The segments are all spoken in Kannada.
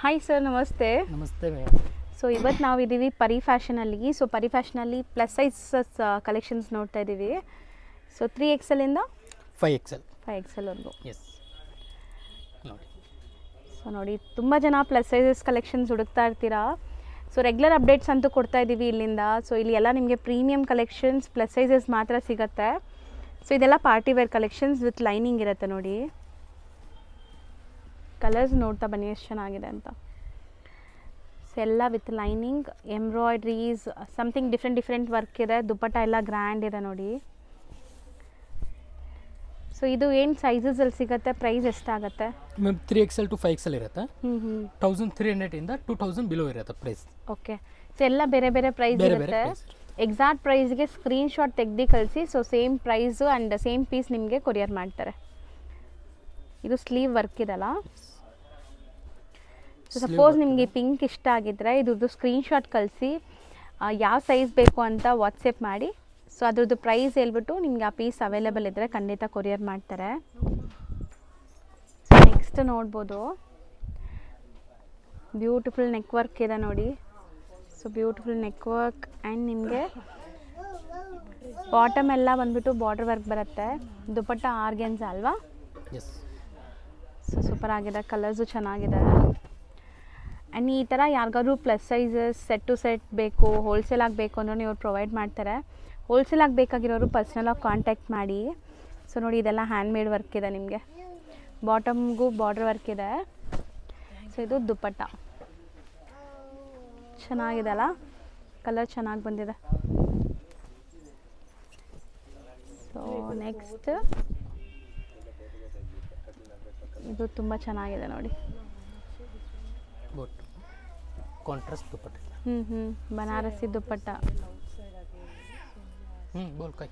ಹಾಯ್ ಸರ್, ನಮಸ್ತೆ. ನಮಸ್ತೆ ಮೇಡಮ್. ಸೊ ಇವತ್ತು ನಾವು ಇದ್ದೀವಿ ಪರಿ ಫ್ಯಾಷನಲ್ಲಿ. ಸೊ ಪರಿ ಫ್ಯಾಷನಲ್ಲಿ ಪ್ಲಸ್ ಸೈಜಸ್ ಕಲೆಕ್ಷನ್ಸ್ ನೋಡ್ತಾ ಇದ್ದೀವಿ. ಸೊ 3XL ಇಂದ 5XL 5XL ವರೆಗೂ. ಎಸ್ ನೋಡಿ. ಸೊ ನೋಡಿ, ತುಂಬ ಜನ ಪ್ಲಸ್ ಸೈಜಸ್ ಕಲೆಕ್ಷನ್ಸ್ ಹುಡುಕ್ತಾ ಇರ್ತೀರಾ. ಸೊ ರೆಗ್ಯುಲರ್ ಅಪ್ಡೇಟ್ಸ್ ಅಂತೂ ಕೊಡ್ತಾ ಇದ್ದೀವಿ ಇಲ್ಲಿಂದ. ಸೊ ಇಲ್ಲಿ ಎಲ್ಲ ನಿಮಗೆ ಪ್ರೀಮಿಯಂ ಕಲೆಕ್ಷನ್ಸ್ ಪ್ಲಸ್ ಸೈಜಸ್ ಮಾತ್ರ ಸಿಗುತ್ತೆ. ಸೊ ಇದೆಲ್ಲ party wear collections with lining ಇರುತ್ತೆ ನೋಡಿ. ಕಲರ್ಸ್ ನೋಡ್ತಾ ಬನ್ನಿ ಎಷ್ಟು ಚೆನ್ನಾಗಿದೆ ಅಂತ. ಸೊ ಎಲ್ಲ with lining, embroideries, something different work ಇದೆ. ದುಪ್ಪಟ್ಟ ಎಲ್ಲ ಗ್ರ್ಯಾಂಡ್ ಇದೆ ನೋಡಿ. ಸೊ ಇದು ಏನು ಸೈಜಸಲ್ಲಿ ಸಿಗುತ್ತೆ, ಪ್ರೈಸ್ ಎಷ್ಟಾಗುತ್ತೆ? ಮ್ಯಾಮ್ 3XL to 5XL ಇರುತ್ತೆ. 1300 ಇಂದ 2000 ಬಿಲೋ ಇರುತ್ತೆ ಪ್ರೈಸ್. ಓಕೆ. ಸೊ ಎಲ್ಲ ಬೇರೆ ಬೇರೆ ಪ್ರೈಸ್ ಬೇರೆ ಬೇರೆ ಇರುತ್ತೆ. ಪ್ರೈಸ್. ಎಕ್ಸಾಕ್ಟ್ ಪ್ರೈಸ್ಗೆ ಸ್ಕ್ರೀನ್ಶಾಟ್ ತೆಗ್ದು ಕಳಿಸಿ. So same price and same piece ನಿಮಗೆ ಕೊರಿಯರ್ ಮಾಡ್ತಾರೆ. ಇದು ಸ್ಲೀವ್ ವರ್ಕ್ ಇದಲ್ಲ. ಸೊ ಸಪೋಸ್ ನಿಮಗೆ ಪಿಂಕ್ ಇಷ್ಟ ಆಗಿದ್ದರೆ ಇದ್ರದ್ದು ಸ್ಕ್ರೀನ್ಶಾಟ್ ಕಳಿಸಿ, ಯಾವ ಸೈಜ್ ಬೇಕು ಅಂತ ವಾಟ್ಸಪ್ ಮಾಡಿ. ಸೊ ಅದ್ರದ್ದು ಪ್ರೈಸ್ ಹೇಳ್ಬಿಟ್ಟು ನಿಮ್ಗೆ ಆ ಪೀಸ್ ಅವೈಲೇಬಲ್ ಇದ್ದರೆ ಖಂಡಿತ ಕೊರಿಯರ್ ಮಾಡ್ತಾರೆ. ನೆಕ್ಸ್ಟ್ ನೋಡ್ಬೋದು, ಬ್ಯೂಟಿಫುಲ್ ನೆಕ್ ವರ್ಕ್ ಇದೆ ನೋಡಿ. So beautiful neck work and ನಿಮಗೆ ಬಾಟಮ್ ಎಲ್ಲ ಬಂದ್ಬಿಟ್ಟು ಬಾರ್ಡರ್ ವರ್ಕ್ ಬರುತ್ತೆ. ದುಪಟ್ಟ ಆರ್ಗೆನ್ಸ್ ಅಲ್ವಾ? ಎಸ್. ಸೊ ಸೂಪರ್ ಆಗಿದೆ, ಕಲರ್ಸು ಚೆನ್ನಾಗಿದೆ. ಆ್ಯಂಡ್ ಈ ಥರ ಯಾರಿಗಾದ್ರೂ plus sizes set to set ಬೇಕು, ಹೋಲ್ಸೇಲ್ ಆಗಬೇಕು ಅಂದ್ರೆ ಇವ್ರು ಪ್ರೊವೈಡ್ ಮಾಡ್ತಾರೆ. ಹೋಲ್ಸೇಲ್ ಆಗಬೇಕಾಗಿರೋರು ಪರ್ಸ್ನಲಾಗಿ ಕಾಂಟ್ಯಾಕ್ಟ್ ಮಾಡಿ. ಸೊ ನೋಡಿ, ಇದೆಲ್ಲ ಹ್ಯಾಂಡ್ಮೇಡ್ ವರ್ಕ್ ಇದೆ ನಿಮಗೆ. ಬಾಟಮ್ಗೂ ಬಾರ್ಡರ್ ವರ್ಕ್ ಇದೆ. ಸೊ ಇದು ದುಪ್ಪಟ್ಟ ಚೆನ್ನಾಗಿದೆ ಅಲ್ಲ, ಕಲರ್ ಚೆನ್ನಾಗಿ ಬಂದಿದೆ. ಸೊ ನೆಕ್ಸ್ಟ್ ಇದು ತುಂಬ ಚೆನ್ನಾಗಿದೆ ನೋಡಿ. ಗುಡ್ ಕಾಂಟ್ರಾಸ್ಟ್ ದುಪ್ಪಟ್ಟ. ಬನಾರಸಿ ದುಪ್ಪಟ್ಟ. ಬೋಲ್ ಕೈ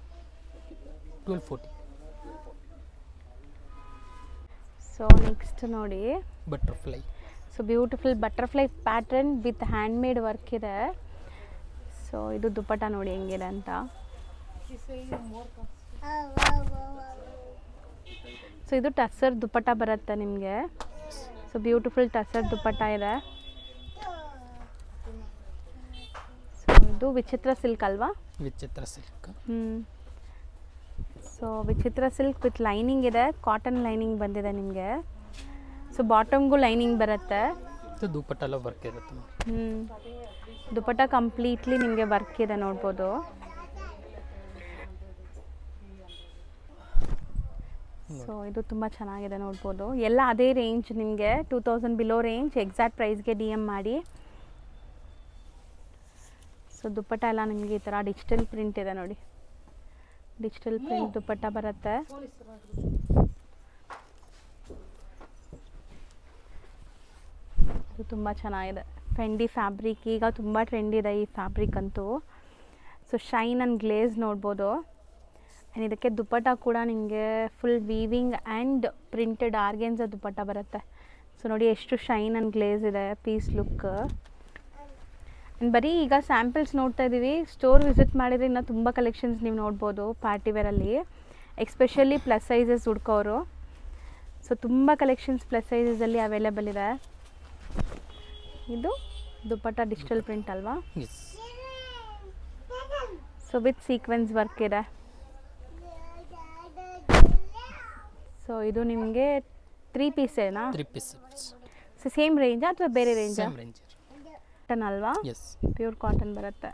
1240. ಸೊ ನೆಕ್ಸ್ಟ್ ನೋಡಿ, butterfly. So beautiful butterfly pattern with handmade work ಇದೆ. ಸೊ ಇದು ದುಪ್ಪಟ್ಟ ನೋಡಿ ಹೆಂಗಿದೆ ಅಂತ. ಸೊ ಇದು ಟಸರ್ ದುಪ್ಪಟ್ಟ ಬರುತ್ತೆ ನಿಮಗೆ. ಸೊ ಬ್ಯೂಟಿಫುಲ್ ಟಸರ್ ದುಪ್ಪಟ್ಟ ಇದೆ. ಸೊ ಇದು ವಿಚಿತ್ರ ಸಿಲ್ಕ್ ಅಲ್ವಾ? ವಿಚಿತ್ರ ಸಿಲ್ಕ್. ಸೊ ವಿಚಿತ್ರ ಸಿಲ್ಕ್ ವಿತ್ ಲೈನಿಂಗ್ ಇದೆ. ಕಾಟನ್ ಲೈನಿಂಗ್ ಬಂದಿದೆ ನಿಮಗೆ. ಸೊ ಬಾಟಮ್ಗೂ ಲೈನಿಂಗ್ ಬರುತ್ತೆ. ದುಪ್ಪಟ್ಟ ಎಲ್ಲ ವರ್ಕ್ ಇರುತ್ತೆ. ದುಪ್ಪಟ್ಟ ಕಂಪ್ಲೀಟ್ಲಿ ನಿಮಗೆ ವರ್ಕ್ ಇದೆ ನೋಡ್ಬೋದು. ಸೊ ಇದು ತುಂಬ ಚೆನ್ನಾಗಿದೆ ನೋಡ್ಬೋದು. ಎಲ್ಲ ಅದೇ ರೇಂಜ್ ನಿಮಗೆ 2000 ಬಿಲೋ ರೇಂಜ್. ಎಕ್ಸಾಕ್ಟ್ ಪ್ರೈಸ್ಗೆ DM ಮಾಡಿ. ಸೊ ದುಪ್ಪಟ್ಟ ಎಲ್ಲ ನಿಮಗೆ ಈ ಥರ ಡಿಜಿಟಲ್ ಪ್ರಿಂಟ್ ಇದೆ ನೋಡಿ. ಡಿಜಿಟಲ್ ಪ್ರಿಂಟ್ ದುಪ್ಪಟ್ಟ ಬರುತ್ತೆ. ಇದು ತುಂಬ ಚೆನ್ನಾಗಿದೆ. ಫೆಂಡಿ ಫ್ಯಾಬ್ರಿಕ್ ಈಗ ತುಂಬ ಟ್ರೆಂಡ್ ಇದೆ ಈ ಫ್ಯಾಬ್ರಿಕ್ ಅಂತೂ. ಸೊ ಶೈನ್ ಆ್ಯಂಡ್ ಗ್ಲೇಸ್ ನೋಡ್ಬೋದು. ಆ್ಯಂಡ್ ಇದಕ್ಕೆ ದುಪ್ಪಟ್ಟ ಕೂಡ ನಿಮಗೆ full weaving and printed organza dupatta ಬರುತ್ತೆ. ಸೊ ನೋಡಿ ಎಷ್ಟು ಶೈನ್ ಆ್ಯಂಡ್ ಗ್ಲೇಸ್ ಇದೆ ಪೀಸ್ ಲುಕ್. ಆ್ಯಂಡ್ ಬರೀ ಈಗ ಸ್ಯಾಂಪಲ್ಸ್ ನೋಡ್ತಾ ಇದ್ದೀವಿ. ಸ್ಟೋರ್ ವಿಸಿಟ್ ಮಾಡಿದರೆ ಇನ್ನೂ ತುಂಬ ಕಲೆಕ್ಷನ್ಸ್ ನೀವು ನೋಡ್ಬೋದು ಪಾರ್ಟಿ ವೇರಲ್ಲಿ, ಎಕ್ಸ್ಪೆಷಲಿ ಪ್ಲಸ್ ಸೈಜಸ್ ಹುಡ್ಕೋರು. ಸೊ ತುಂಬ ಕಲೆಕ್ಷನ್ಸ್ ಪ್ಲಸ್ ಸೈಜಸಲ್ಲಿ ಅವೈಲೇಬಲ್ ಇದೆ. ಇದು ದುಪ್ಪಟ್ಟ ಡಿಜಿಟಲ್ ಪ್ರಿಂಟ್ ಅಲ್ವಾ? Yes. So with sequence work ಇದೆ. ಸೊ ಇದು ನಿಮಗೆ 3 ಪೀಸೇನಾ? 3 ಪೀಸಸ್. ಸೊ ಸೇಮ್ ರೇಂಜಾ ಅಥವಾ ಬೇರೆ ರೇಂಜಾ? Same range. ಕಾಟನ್ ಅಲ್ವಾ? ಎಸ್. ಪ್ಯೂರ್ ಕಾಟನ್ ಬರುತ್ತೆ.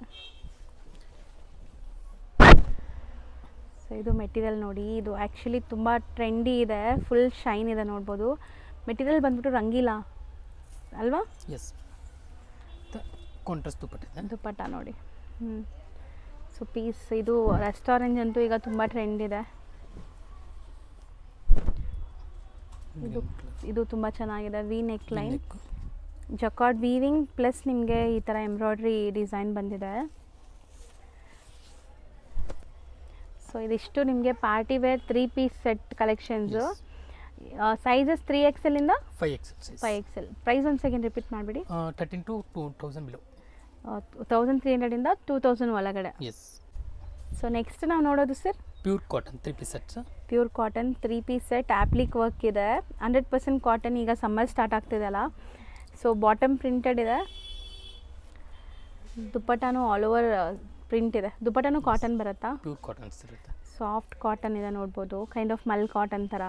ಸೊ ಇದು ಮೆಟೀರಿಯಲ್ ನೋಡಿ. ಇದು ಆ್ಯಕ್ಚುಲಿ ತುಂಬ ಟ್ರೆಂಡಿ ಇದೆ. ಫುಲ್ ಶೈನ್ ಇದೆ ನೋಡ್ಬೋದು. ಮೆಟೀರಿಯಲ್ ಬಂದ್ಬಿಟ್ಟು ರಂಗಿಲ್ಲ ಅಲ್ವಾ? ಎಸ್. ಕಾಂಟ್ರಾಸ್ಟ್ ದುಪ್ಪಟ್ಟ ಇದೆ. ದುಪ್ಪಟ್ಟ ನೋಡಿ. ಸೊ ಪೀಸ್ ಇದು ರೆಸ್ಟೋರೆಂಟ್ ಅಂತೂ ಈಗ ತುಂಬ ಟ್ರೆಂಡ್ ಇದೆ. ಇದು ತುಂಬ ಚೆನ್ನಾಗಿದೆ. V neck line, jacquard weaving plus ನಿಮಗೆ ಈ ಥರ ಎಂಬ್ರಾಯ್ಡ್ರಿ ಡಿಸೈನ್ ಬಂದಿದೆ. ಸೊ ಇದಿಷ್ಟು ನಿಮಗೆ party wear 3 piece set collections. Sizes 3XL ಇಂದ 5XL. ಪ್ರೈಸ್ ಒಂದು ಸೆಕೆಂಡ್ ರಿಪೀಟ್ ಮಾಡಿಬಿಡಿ. 13 to 2000 ಬಿಲೋ. 1300 ಇಂದ 2000 ಒಳಗಡೆ. ಎಸ್. ಸೊ ನೆಕ್ಸ್ಟ್ ನಾವು ನೋಡೋದು sir pure cotton 3 piece sets. Pure cotton 3 piece set. Applique work ಇದೆ. 100% ಕಾಟನ್. ಈಗ ಸಮ್ಮರ್ ಸ್ಟಾರ್ಟ್ ಆಗ್ತಿದೆಯಲ್ಲ, ಸೊ ಬಾಟಮ್ ಪ್ರಿಂಟೆಡ್ ಇದೆ, ದುಪ್ಪಟಾನು ಆಲ್ ಓವರ್ ಪ್ರಿಂಟ್ ಇದೆ. ದುಪ್ಪಟಾನು ಕಾಟನ್ ಬರುತ್ತಾ? ಪ್ಯೂರ್ ಕಾಟನ್ಸ್ ಇರುತ್ತೆ. ಸಾಫ್ಟ್ ಕಾಟನ್ ಇದೆ ನೋಡ್ಬೋದು, ಕೈಂಡ್ ಆಫ್ ಮಲ್ ಕಾಟನ್ ಥರ.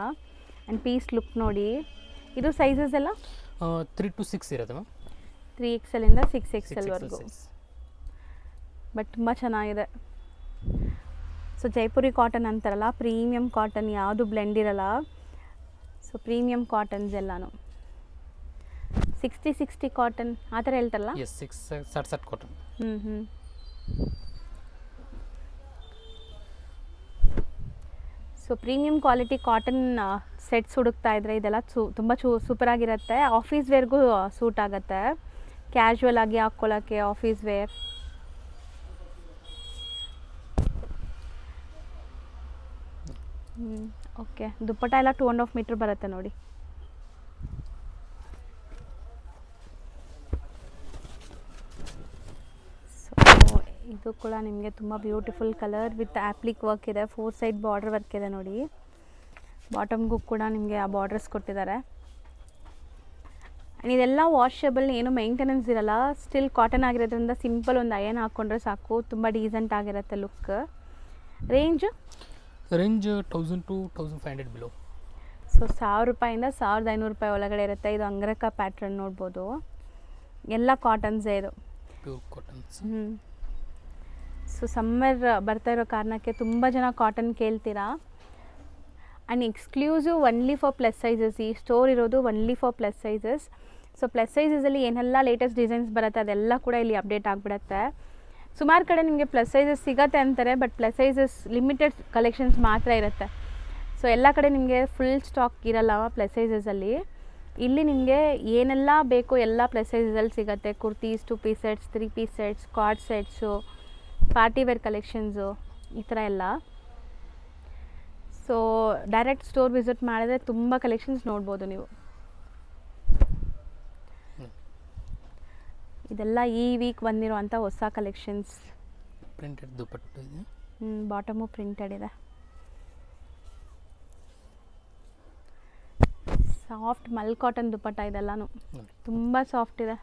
ಆ್ಯಂಡ್ ಪೀಸ್ ಲುಕ್ ನೋಡಿ. ಇದು ಸೈಜಸ್ ಎಲ್ಲ 3 to 6 ಇರುತ್ತೆ ಮ್ಯಾಮ್. 3XL ಇಂದ 6XL ವರೆಗೂ. ಬಟ್ ತುಂಬ ಚೆನ್ನಾಗಿದೆ. ಸೊ ಜೈಪುರಿ ಕಾಟನ್ ಅಂತಾರಲ್ಲ, ಪ್ರೀಮಿಯಮ್ ಕಾಟನ್, ಯಾವುದು ಬ್ಲೆಂಡ್ ಇರಲ್ಲ. ಸೊ ಪ್ರೀಮಿಯಮ್ ಕಾಟನ್ಸ್ ಎಲ್ಲಾನು 60 ಕಾಟನ್ ಆ ಥರ ಹೇಳ್ತಾರಲ್ಲ. Yes 60 cotton. So premium quality cotton sets ಹುಡುಕ್ತಾ ಇದ್ರೆ ಇದೆಲ್ಲ ತುಂಬ ಸೂಪರಾಗಿರುತ್ತೆ. ಆಫೀಸ್ ವೇರ್ಗೂ ಸೂಟ್ ಆಗುತ್ತೆ, ಕ್ಯಾಶುವಲ್ ಆಗಿ ಹಾಕ್ಕೊಳ್ಳೋಕ್ಕೆ ಆಫೀಸ್ ವೇರ್. ಓಕೆ, ದುಪ್ಪಟ ಎಲ್ಲ 2.5 ಮೀಟರ್ ಬರುತ್ತೆ ನೋಡಿ. ಸೊ ಇದು ಕೂಡ ನಿಮಗೆ ತುಂಬ ಬ್ಯೂಟಿಫುಲ್ ಕಲರ್ ವಿತ್ ಆ್ಯಪ್ಲಿಕ್ ವರ್ಕ್ ಇದೆ, 4 ಸೈಡ್ ಬಾರ್ಡರ್ ವರ್ಕ್ ಇದೆ ನೋಡಿ. ಬಾಟಮ್ಗೂ ಕೂಡ ನಿಮಗೆ ಆ ಬಾರ್ಡರ್ಸ್ ಕೊಟ್ಟಿದ್ದಾರೆ. ಆ್ಯಂಡ್ ಇದೆಲ್ಲ ವಾಷಬಲ್, ಏನು ಮೇಂಟೆನೆನ್ಸ್ ಇರಲ್ಲ. ಸ್ಟಿಲ್ ಕಾಟನ್ ಆಗಿರೋದ್ರಿಂದ ಸಿಂಪಲ್ ಒಂದು ಅಯನ್ ಹಾಕ್ಕೊಂಡ್ರೆ ಸಾಕು, ತುಂಬ ಡೀಸೆಂಟ್ ಆಗಿರುತ್ತೆ look. Range 1000 to 1500 below. So 1000 ರೂಪಾಯಿಂದ 1500 ರೂಪಾಯಿ ಒಳಗಡೆ ಇರುತ್ತೆ. ಇದು ಅಂಗ್ರಕ ಪ್ಯಾಟ್ರನ್ ನೋಡ್ಬೋದು, ಎಲ್ಲ ಕಾಟನ್ಸೇ ಇದು, ಪ್ಯೂರ್ ಕಾಟನ್ಸ್. ಸೊ ಸಮ್ಮರ್ ಬರ್ತಾ ಇರೋ ಕಾರಣಕ್ಕೆ ತುಂಬ ಜನ ಕಾಟನ್ ಕೇಳ್ತೀರಾ. And exclusive only for plus sizes. ಈ ಸ್ಟೋರ್ ಇರೋದು only for plus sizes. So plus ಸೈಜಸಲ್ಲಿ ಏನೆಲ್ಲ ಲೇಟೆಸ್ಟ್ ಡಿಸೈನ್ಸ್ ಬರುತ್ತೆ ಅದೆಲ್ಲ ಕೂಡ ಇಲ್ಲಿ ಅಪ್ಡೇಟ್ ಆಗಿಬಿಡುತ್ತೆ. ಸುಮಾರು ಕಡೆ ನಿಮಗೆ ಪ್ಲಸ್ ಸೈಜಸ್ ಸಿಗತ್ತೆ ಅಂತಾರೆ, but plus sizes limited collections ಮಾತ್ರ ಇರುತ್ತೆ. ಸೊ ಎಲ್ಲ ಕಡೆ ನಿಮಗೆ ಫುಲ್ ಸ್ಟಾಕ್ ಇರಲ್ಲ ಪ್ಲಸ್ ಸೈಜಸಲ್ಲಿ. ಇಲ್ಲಿ ನಿಮಗೆ ಏನೆಲ್ಲ ಬೇಕು ಎಲ್ಲ ಪ್ಲಸ್ ಸೈಜಸಲ್ಲಿ ಸಿಗುತ್ತೆ. Kurtis, 2 piece sets, 3 piece sets, card sets, party wear collections, ಈ ಥರ ಎಲ್ಲ. ಸೊ ಡೈರೆಕ್ಟ್ ಸ್ಟೋರ್ ವಿಸಿಟ್ ಮಾಡಿದ್ರೆ ತುಂಬ ಕಲೆಕ್ಷನ್ಸ್ ನೋಡ್ಬೋದು ನೀವು. ಇದೆಲ್ಲ ಈ ವೀಕ್ ಬಂದಿರೋವಂಥ ಹೊಸ ಕಲೆಕ್ಷನ್ಸ್. ಪ್ರಿಂಟೆಡ್ ದುಪಟ್ಟ ಇದೆ. ಬಾಟಮು ಪ್ರಿಂಟೆಡ್ ಇದೆ. ಸಾಫ್ಟ್ ಮಲ್ ಕಾಟನ್ ದುಪಟ್ಟ ಇದೆಲ್ಲನೂ ತುಂಬ ಸಾಫ್ಟ್ ಇದೆ.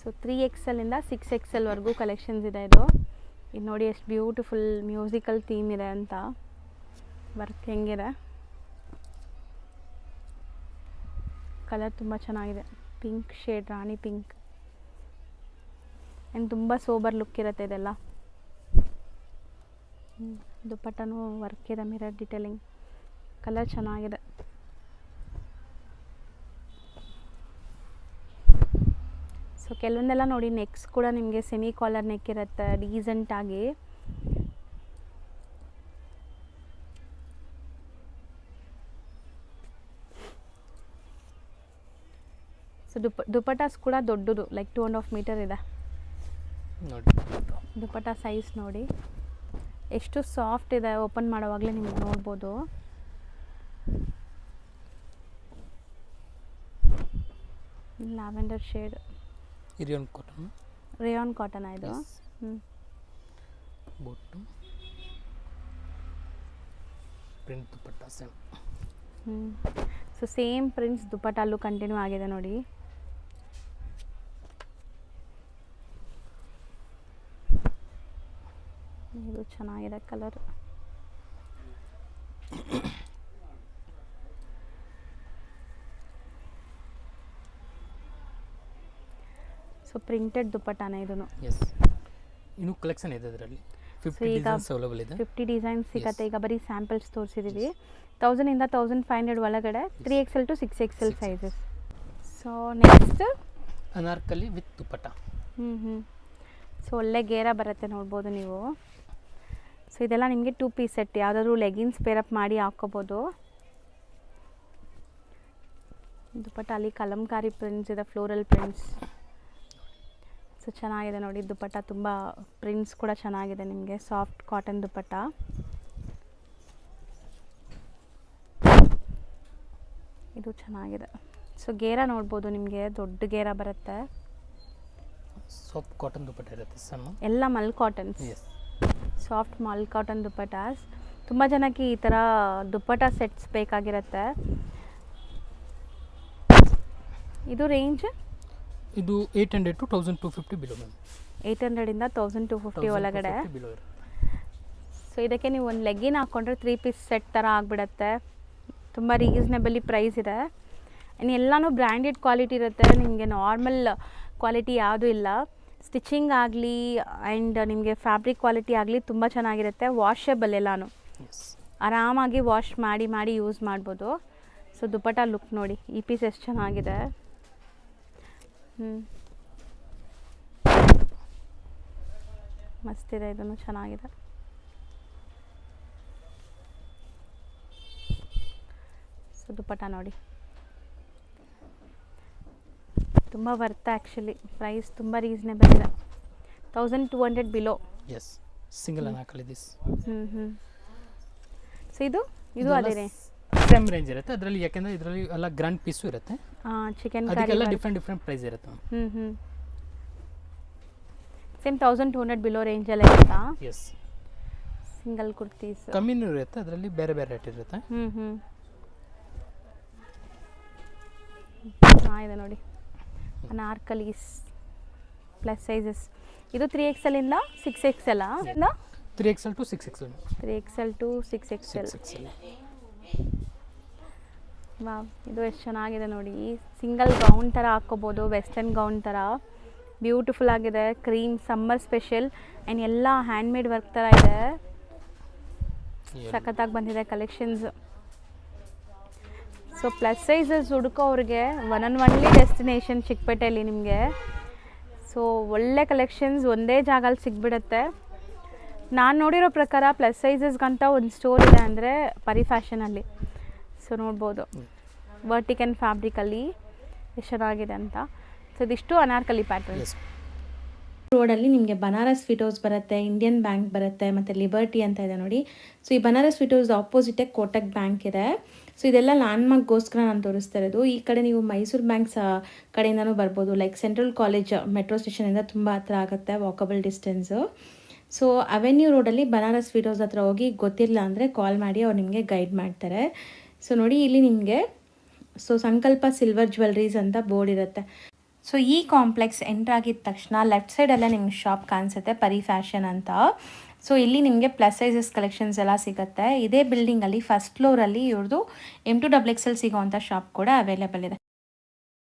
ಸೊ 3XL ಇಂದ 6XL ವರೆಗೂ ಕಲೆಕ್ಷನ್ಸ್ ಇದೆ. ಇದು ನೋಡಿ ಎಷ್ಟು ಬ್ಯೂಟಿಫುಲ್ ಮ್ಯೂಸಿಕಲ್ ಥೀಮ್ ಇದೆ ಅಂತ. ವರ್ಕ್ ಹೆಂಗಿದೆ, ಕಲರ್ ತುಂಬ ಚೆನ್ನಾಗಿದೆ, pink shade, Rani pink. And ತುಂಬ ಸೋಬರ್ ಲುಕ್ ಇರುತ್ತೆ ಇದೆಲ್ಲ. ದುಪ್ಪಟ್ಟನೂ ವರ್ಕ್ ಇದೆ, ಮಿರರ್ ಡಿಟೇಲಿಂಗ್, ಕಲರ್ ಚೆನ್ನಾಗಿದೆ. ಸೊ ಕೆಲವೊಂದೆಲ್ಲ ನೋಡಿ ನೆಕ್ಸ್ ಕೂಡ ನಿಮಗೆ ಸೆಮಿ ಕಾಲರ್ ನೆಕ್ ಇರುತ್ತೆ ಡೀಸೆಂಟಾಗಿ. ಸೊ ದುಪಟ್ಟಾಸ್ ಕೂಡ ದೊಡ್ಡದು, ಲೈಕ್ 2.5 ಮೀಟರ್ ಇದೆ ನೋಡಿ. ದುಪಟ್ಟ ಸೈಜ್ ನೋಡಿ ಎಷ್ಟು ಸಾಫ್ಟ್ ಇದೆ, ಓಪನ್ ಮಾಡೋವಾಗಲೇ ನಿಮ್ಗೆ ನೋಡ್ಬೋದು. Lavender shade, rayon cotton. Rayon cotton ಇದು. Both print dupatta same. So same prints ದುಪಟ್ಟಲ್ಲೂ ಕಂಟಿನ್ಯೂ ಆಗಿದೆ ನೋಡಿ. ಇದು ಚೆನ್ನಾಗಿದೆ ಕಲರ್. ಸೊ ಪ್ರಿಂಟೆಡ್ ದುಪಟ್ಟಾನೇ ಇದನ್ನು. ಎಸ್, ಇನ್ನೂ ಕಲೆಕ್ಷನ್ ಇದೆ ಇದರಲ್ಲಿ. 50 ಡಿಸೈನ್ಸ್ ಅವೈಲೇಬಲ್ ಇದೆ. 50 ಡಿಸೈನ್ಸ್ ಸಿಗುತ್ತೆ. ಈಗ ಬರೀ ಸ್ಯಾಂಪಲ್ಸ್ ತೋರಿಸಿದ್ದೀವಿ. 1000 ಇಂದ 1500 ಒಳಗಡೆ 3XL to 6XL sizes. So next Anarkali with dupatta. So ಒಳ್ಳೆ ಗೇರ ಬರುತ್ತೆ ನೋಡ್ಬೋದು ನೀವು. ಸೊ ಇದೆಲ್ಲ ನಿಮಗೆ 2 ಪೀಸ್ ಸೆಟ್, ಯಾವುದಾದ್ರೂ ಲೆಗಿನ್ಸ್ ಪೇರಪ್ ಮಾಡಿ ಹಾಕ್ಕೋಬೋದು. ದುಪಟ್ಟ ಅಲ್ಲಿ ಕಲಂಕಾರಿ ಪ್ರಿಂಟ್ಸ್ ಇದೆ, ಫ್ಲೋರಲ್ ಪ್ರಿಂಟ್ಸ್. ಸೊ ಚೆನ್ನಾಗಿದೆ ನೋಡಿ ದುಪಟ್ಟ, ತುಂಬ ಪ್ರಿಂಟ್ಸ್ ಕೂಡ ಚೆನ್ನಾಗಿದೆ ನಿಮಗೆ. Soft cotton dupatta. ಇದು ಚೆನ್ನಾಗಿದೆ. ಸೊ ಗೇರ ನೋಡ್ಬೋದು, ನಿಮಗೆ ದೊಡ್ಡ ಗೇರ ಬರುತ್ತೆ. ಸಾಫ್ಟ್ ಕಾಟನ್ ದುಪಟ್ಟ ಇರುತ್ತೆ ಸಣ್ಣ, ಎಲ್ಲ mul cottons. Soft mul cotton dupattas. ತುಂಬ ಜನಕ್ಕೆ ಈ ಥರ ದುಪಟ್ಟ ಸೆಟ್ಸ್ ಬೇಕಾಗಿರುತ್ತೆ. ಇದು ರೇಂಜ್ ಇದು 800 to 1250 ಬಿಲೋ ಮ್ಯಾಮ್. 800ಇಂದ 1250 ಒಳಗಡೆ. ಬಿಲೋ ಇರುತ್ತೆ. ಸೊ ಇದಕ್ಕೆ ನೀವು ಒಂದು ಲೆಗ್ಗಿನ್ ಹಾಕ್ಕೊಂಡ್ರೆ 3 ಪೀಸ್ ಸೆಟ್ ಥರ ಆಗಿಬಿಡತ್ತೆ. ತುಂಬ ರೀಸನೇಬಲಿ ಪ್ರೈಸ್ ಇದೆ. ಆ್ಯಂಡ್ ಎಲ್ಲನೂ ಬ್ರ್ಯಾಂಡೆಡ್ ಕ್ವಾಲಿಟಿ ಇರುತ್ತೆ, ನಿಮಗೆ ನಾರ್ಮಲ್ ಕ್ವಾಲಿಟಿ ಯಾವುದೂ ಇಲ್ಲ. ಸ್ಟಿಚಿಂಗ್ ಆಗಲಿ ಆ್ಯಂಡ್ ನಿಮಗೆ ಫ್ಯಾಬ್ರಿಕ್ ಕ್ವಾಲಿಟಿ ಆಗಲಿ ತುಂಬ ಚೆನ್ನಾಗಿರುತ್ತೆ. ವಾಷೇಬಲ್ ಎಲ್ಲನೂ, ಆರಾಮಾಗಿ ವಾಶ್ ಮಾಡಿ ಮಾಡಿ ಯೂಸ್ ಮಾಡ್ಬೋದು. ಸೊ ದುಪಟ್ಟ ಲುಕ್ ನೋಡಿ, ಈ ಪೀಸ್ ಎಷ್ಟು ಚೆನ್ನಾಗಿದೆ. ಮಸ್ತಿದೆ, ಇದನ್ನು ಚೆನ್ನಾಗಿದೆ. ಸೊ ದುಪಟ್ಟ ನೋಡಿ, ತುಂಬ ವರ್ತ್ ಆ್ಯಕ್ಚುಲಿ. ಪ್ರೈಸ್ ತುಂಬ ರೀಸನೇಬಲ್ ಇದೆ, 1200 below. Yes, single anarkali this. So ಇದು ಅದೇ ಸೇಮ್ ರೇಂಜ್ ಇರುತ್ತೆ ಅದರಲ್ಲಿ, ಯಾಕೆಂದರೆ ಇದರಲ್ಲಿ ಎಲ್ಲ ಗ್ರ್ಯಾಂಡ್ ಪೀಸು ಇರುತ್ತೆ. ಚಿಕನ್ ಅದಕ್ಕೆಲ್ಲ ಡಿಫ್ರೆಂಟ್ ಪ್ರೈಸ್ ಇರುತ್ತೆ. ಸೇಮ್ 1200 ಬಿಲೋ ರೇಂಜಲ್ಲೇ ಇರುತ್ತಾ? ಎಸ್. ಸಿಂಗಲ್ ಕುರ್ತೀಸ್ ಕಮ್ಮಿನೂ ಇರುತ್ತೆ, ಅದರಲ್ಲಿ ಬೇರೆ ರೇಟ್ ಇರುತ್ತೆ. ಇದೆ ನೋಡಿ, ಅನಾರ್ಕಲೀಸ್ ಪ್ಲಸ್ ಸೈಜಸ್. ಇದು 3XL ಇಂದ 6XL 3XL to 6XL. 3XL to 6XL. Wow, ಇದು ಎಷ್ಟು ಚೆನ್ನಾಗಿದೆ ನೋಡಿ. ಸಿಂಗಲ್ ಗೌನ್ ಥರ ಹಾಕ್ಕೋಬೋದು, ವೆಸ್ಟರ್ನ್ ಗೌನ್ ಥರ ಬ್ಯೂಟಿಫುಲ್ ಆಗಿದೆ. ಕ್ರೀಮ್ ಸಮ್ಮರ್ ಸ್ಪೆಷಲ್ ಆ್ಯಂಡ್ ಎಲ್ಲ ಹ್ಯಾಂಡ್ಮೇಡ್ ವರ್ಕ್ ಥರ ಇದೆ. ಸಖತ್ತಾಗಿ ಬಂದಿದೆ ಕಲೆಕ್ಷನ್ಸ್. ಸೊ ಪ್ಲಸ್ ಸೈಜಸ್ ಹುಡುಕೋರಿಗೆ ಒನ್ ಆ್ಯಂಡ್ ಒನ್ಲಿ ಡೆಸ್ಟಿನೇಷನ್ ಚಿಕ್ಕಪೇಟೆಯಲ್ಲಿ ನಿಮಗೆ. ಸೊ ಒಳ್ಳೆ ಕಲೆಕ್ಷನ್ಸ್ ಒಂದೇ ಜಾಗಲ್ಲಿ ಸಿಗ್ಬಿಡುತ್ತೆ. ನಾನು ನೋಡಿರೋ ಪ್ರಕಾರ ಪ್ಲಸ್ ಸೈಜಸ್ಗಂತ ಒಂದು ಸ್ಟೋರ್ ಇದೆ ಅಂದರೆ ಪರಿ ಫ್ಯಾಷನಲ್ಲಿ. ಸೊ ನೋಡ್ಬೋದು ವರ್ಟಿಕನ್ ಫ್ಯಾಬ್ರಿಕಲ್ಲಿ ಎಷ್ಟು ಚೆನ್ನಾಗಿದೆ ಅಂತ. ಸೊ ಇದಿಷ್ಟು ಅನಾರ್ಕಲಿ ಪ್ಯಾಟರ್ನ್. ರೋಡಲ್ಲಿ ನಿಮಗೆ ಬನಾರಸ್ ಸ್ವೀಟ್ ಹೌಸ್ ಬರುತ್ತೆ, ಇಂಡಿಯನ್ ಬ್ಯಾಂಕ್ ಬರುತ್ತೆ, ಮತ್ತು ಲಿಬರ್ಟಿ ಅಂತ ಇದೆ ನೋಡಿ. ಸೊ ಈ ಬನಾರಸ್ ಸ್ವೀಟ್ ಹೌಸ್ ಆಪೋಸಿಟೇ ಕೋಟಕ್ ಬ್ಯಾಂಕ್ ಇದೆ. ಸೊ ಇದೆಲ್ಲ ಲ್ಯಾಂಡ್ಮಾರ್ಕ್ಗೋಸ್ಕರ ನಾನು ತೋರಿಸ್ತಾ ಇರೋದು. ಈ ಕಡೆ ನೀವು ಮೈಸೂರು ಬ್ಯಾಂಕ್ಸ್ ಕಡೆಯಿಂದನೂ ಬರ್ಬೋದು. ಲೈಕ್ ಸೆಂಟ್ರಲ್ ಕಾಲೇಜ್ ಮೆಟ್ರೋ ಸ್ಟೇಷನಿಂದ ತುಂಬ ಹತ್ರ ಆಗುತ್ತೆ, ವಾಕಬಲ್ ಡಿಸ್ಟೆನ್ಸು. ಸೊ ಅವೆನ್ಯೂ ರೋಡಲ್ಲಿ ಬನಾರಸ್ ಸ್ವೀಟ್ ಹೌಸ್ ಹತ್ರ ಹೋಗಿ ಗೊತ್ತಿಲ್ಲ ಅಂದರೆ ಕಾಲ್ ಮಾಡಿ ಅವ್ರು ನಿಮಗೆ ಗೈಡ್ ಮಾಡ್ತಾರೆ. ಸೊ ನೋಡಿ, ಇಲ್ಲಿ ನಿಮಗೆ ಸಂಕಲ್ಪ ಸಿಲ್ವರ್ ಜ್ಯುವೆಲ್ರೀಸ್ ಅಂತ ಬೋರ್ಡ್ ಇರುತ್ತೆ. ಸೊ ಈ ಕಾಂಪ್ಲೆಕ್ಸ್ ಎಂಟ್ರ್ ಆಗಿದ ತಕ್ಷಣ ಲೆಫ್ಟ್ ಸೈಡಲ್ಲೇ ನಿಮ್ಗೆ ಶಾಪ್ ಕಾಣಿಸುತ್ತೆ, ಪರಿ ಫ್ಯಾಷನ್ ಅಂತ. ಸೊ ಇಲ್ಲಿ ನಿಮಗೆ ಪ್ಲಸ್ ಸೈಜಸ್ ಕಲೆಕ್ಷನ್ಸ್ ಎಲ್ಲ ಸಿಗುತ್ತೆ. ಇದೇ ಬಿಲ್ಡಿಂಗಲ್ಲಿ ಫಸ್ಟ್ ಫ್ಲೋರಲ್ಲಿ ಇವ್ರದ್ದು M2XXL ಸಿಗೋವಂಥ ಶಾಪ್ ಕೂಡ ಅವೈಲೇಬಲ್ ಇದೆ.